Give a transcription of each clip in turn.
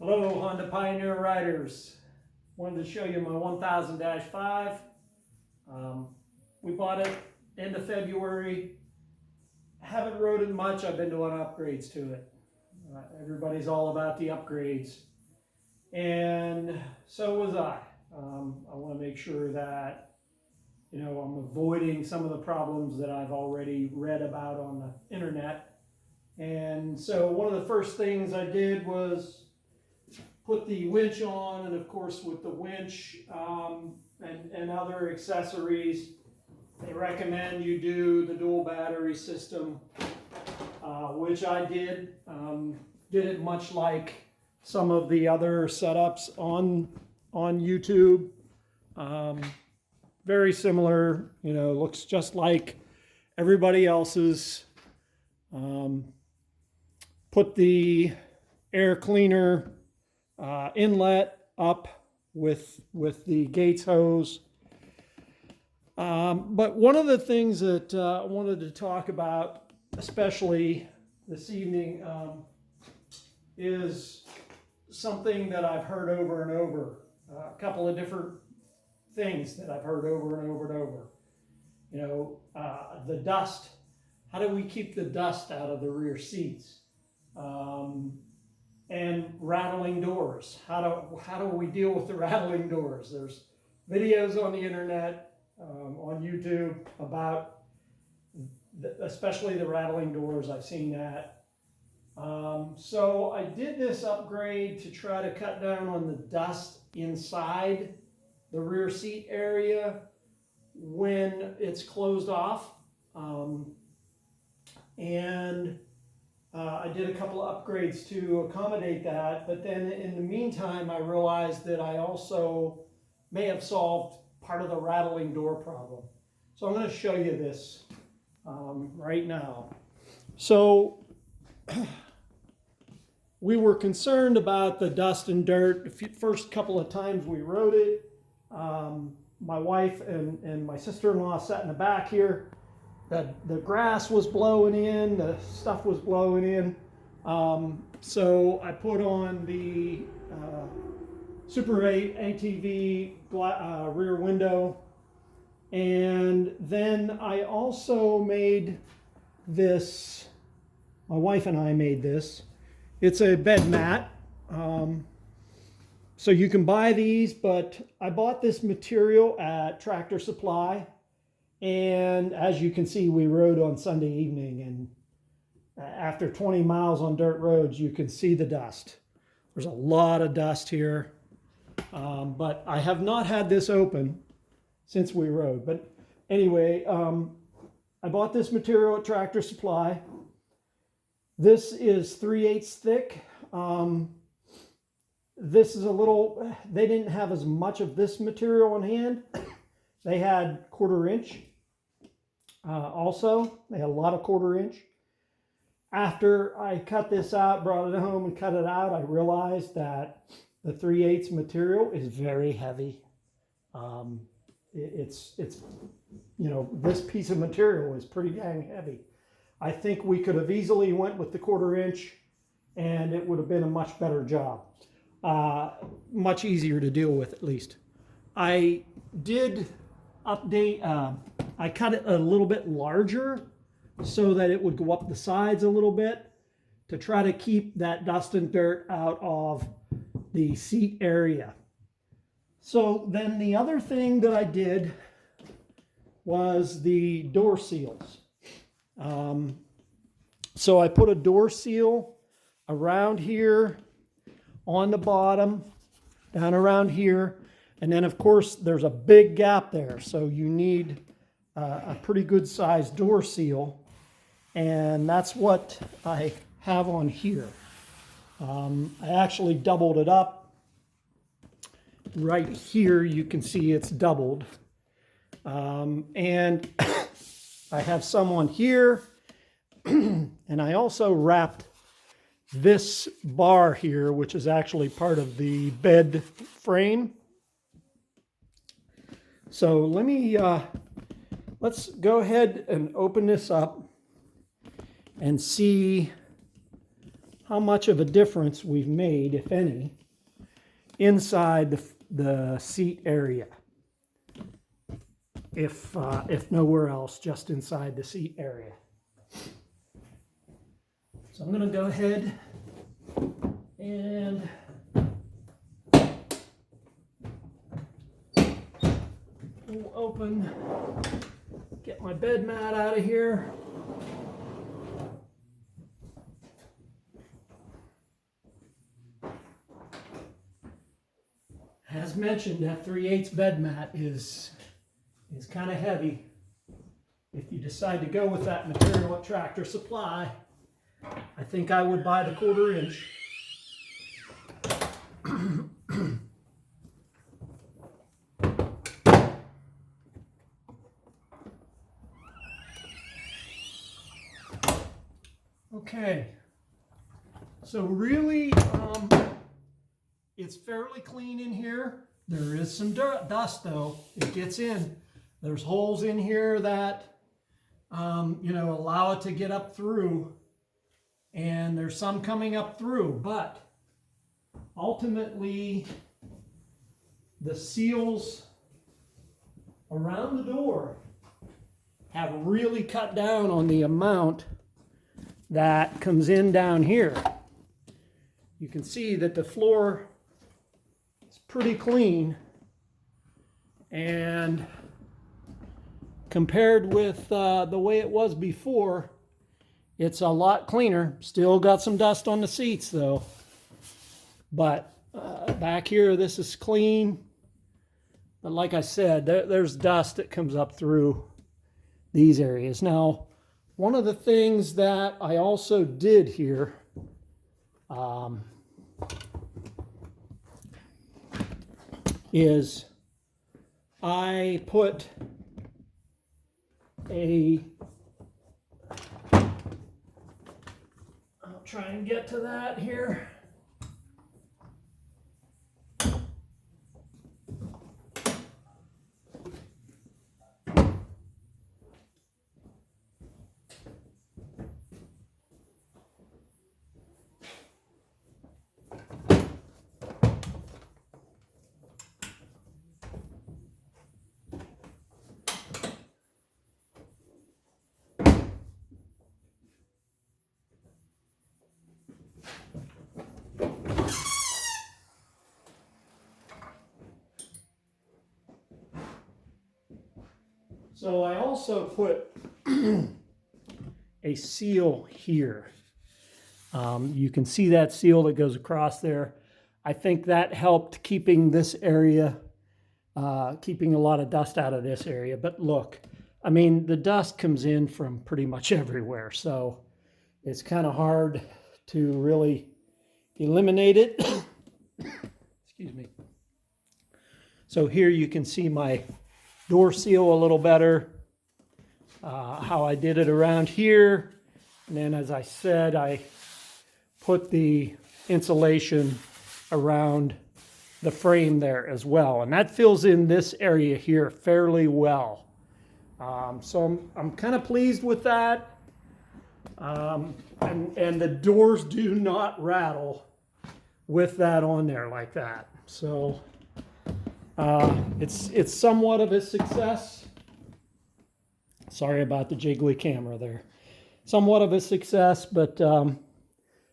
Hello Honda Pioneer Riders. Wanted to show you my 1000-5. We bought it end of February. Haven't rode it much. I've been doing upgrades to it. Everybody's all about the upgrades. And so was I. I want to make sure that, I'm avoiding some of the problems that I've already read about on the internet. And so one of the first things I did was put the winch on, and of course with the winch and other accessories, they recommend you do the dual battery system, which I did. Did it much like some of the other setups on YouTube. Very similar, looks just like everybody else's. Put the air cleaner inlet up with the Gates hose. But one of the things that I wanted to talk about, especially this evening, is something that I've heard over and over. A couple of different things that I've heard over and over and over. The dust. How do we keep the dust out of the rear seats? And rattling doors. How do we deal with the rattling doors? There's videos on the internet, on YouTube about especially the rattling doors. I've seen that. So I did this upgrade to try to cut down on the dust inside the rear seat area when it's closed off. I did a couple of upgrades to accommodate that, but then in the meantime, I realized that I also may have solved part of the rattling door problem. So I'm going to show you this right now. So we were concerned about the dust and dirt the first couple of times we rode it. My wife and my sister-in-law sat in the back here. The grass was blowing in, the stuff was blowing in. So I put on the Super 8 ATV rear window. And then I also made this, my wife and I made this. It's a bed mat. So you can buy these, but I bought this material at Tractor Supply. And as you can see, we rode on Sunday evening, and after 20 miles on dirt roads, you can see the dust. There's a lot of dust here, but I have not had this open since we rode. But anyway, I bought this material at Tractor Supply. This is 3/8 thick. This is a little, they didn't have as much of this material on hand. They had 1/4 inch. Also, they had a lot of 1/4 inch. After I cut this out, brought it home and cut it out, I realized that the 3/8 material is very heavy. It's this piece of material is pretty dang heavy. I think we could have easily went with the 1/4 inch and it would have been a much better job. Much easier to deal with, at least. I did update, I cut it a little bit larger so that it would go up the sides a little bit to try to keep that dust and dirt out of the seat area. So then the other thing that I did was the door seals. So I put a door seal around here on the bottom, down around here. And then, of course, there's a big gap there, so you need a pretty good sized door seal, and that's what I have on here. I actually doubled it up. Right here, you can see it's doubled. And I have some on here, and I also wrapped this bar here, which is actually part of the bed frame. So let's go ahead and open this up and see how much of a difference we've made, if any, inside the seat area. If nowhere else, just inside the seat area. So I'm going to go ahead and pull open, get my bed mat out of here. As mentioned, that 3/8 bed mat is kind of heavy. If you decide to go with that material at Tractor Supply, I think I would buy the 1/4 inch. Okay, so really, it's fairly clean in here. There is some dust though. It gets in. There's holes in here that, you know, allow it to get up through, and there's some coming up through, but ultimately the seals around the door have really cut down on the amount that comes in down here. You can see that the floor is pretty clean, and compared with the way it was before, it's a lot cleaner. Still got some dust on the seats though, but back here this is clean. But like I said, there's dust that comes up through these areas. Now, one of the things that I also did here, is I put I'll try and get to that here. So I also put a seal here. You can see that seal that goes across there. I think that helped keeping this area, keeping a lot of dust out of this area. But look, I mean, the dust comes in from pretty much everywhere, so it's kind of hard to really eliminate it. Excuse me. So here you can see my door seal a little better, how I did it around here. And then, as I said, I put the insulation around the frame there as well. And that fills in this area here fairly well. So I'm kind of pleased with that. And the doors do not rattle with that on there like that. So it's somewhat of a success. Sorry about the jiggly camera there. Somewhat of a success, but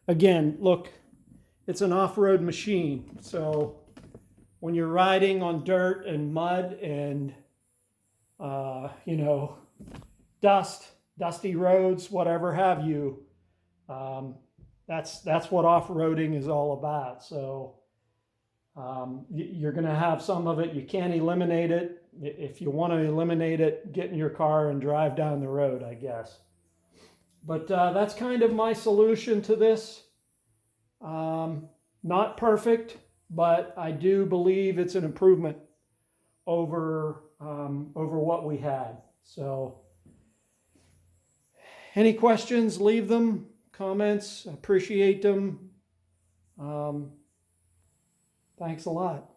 again, look, it's an off-road machine. So when you're riding on dirt and mud and you know, dusty roads, whatever have you, that's what off-roading is all about. So you're going to have some of it. You can't eliminate it. If you want to eliminate it, get in your car and drive down the road, I guess. But that's kind of my solution to this. Not perfect, but I do believe it's an improvement over what we had. So any questions, leave them. Comments, appreciate them. Thanks a lot.